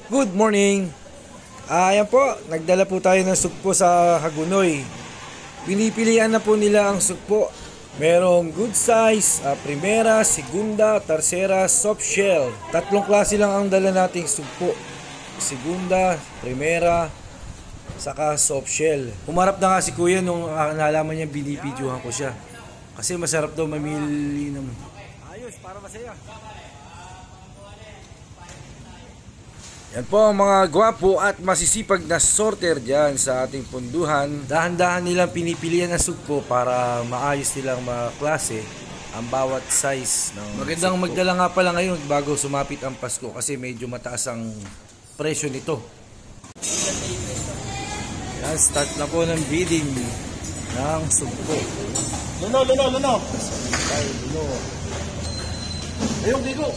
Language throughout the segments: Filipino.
Good morning! Ayan po, nagdala po tayo ng sugpo sa Hagonoy. Pinipilian na po nila ang sugpo. Merong good size, primera, segunda, tercera, soft shell. Tatlong klase lang ang dala nating sugpo. Segunda, primera, saka soft shell. Humarap na nga si kuya nung nalaman niya binibidyohan ko siya. Kasi masarap daw mamili ng... Ayos, para masaya. Yan po ang mga gwapo at masisipag na sorter dyan sa ating punduhan. Dahan-dahan nilang pinipilian ng sugpo para maayos nilang maklase ang bawat size ng magandang sugpo. Magdala nga pala ngayon bago sumapit ang Pasko kasi medyo mataas ang presyo nito. Yan, start na po ng bidding ng sugpo. Luno. Ay, luno. Ayong bigo.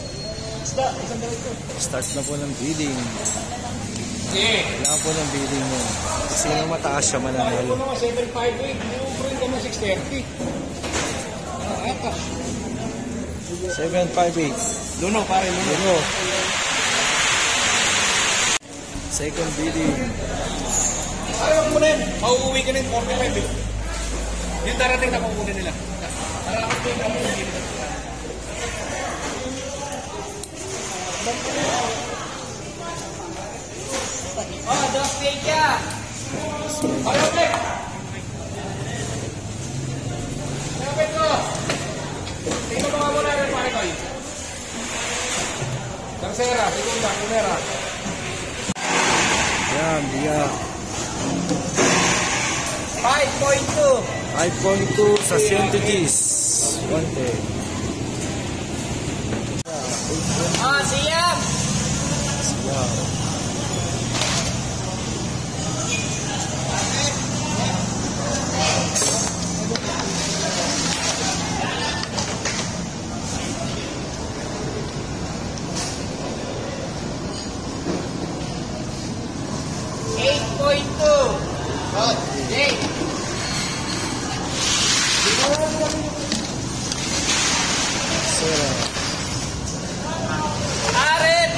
Start na po ng bidding. Yeah. Kailangan po ng bidding mo. Kasi nung mataas siya mananalo. 758, yung print ko ng 630. Ata. 758. Luno, pare, luno. Luno. Second bidding. Ayaw mo na yun. Mauuwi ka na yung 45 eh. Yung darating na kukunin nila. Para ako po yung kukunin nila. Oh, dos pecha. Ayaw, Plek. Ayaw, ko. Tingnan mo nga muna rin, pare ko. Tercera, segunda, primera. Yan, biya. 5.2. 5.2 sa Centuries. 110. Ah, siyam. Yan. Aret.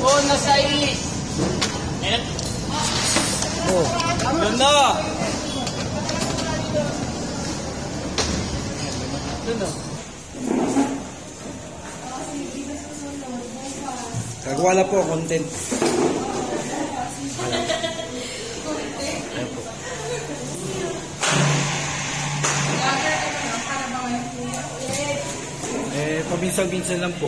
Una sa is. Oh, Luno. Luno. kagwala po, content. Ayan po. Paminsan-minsan lang po.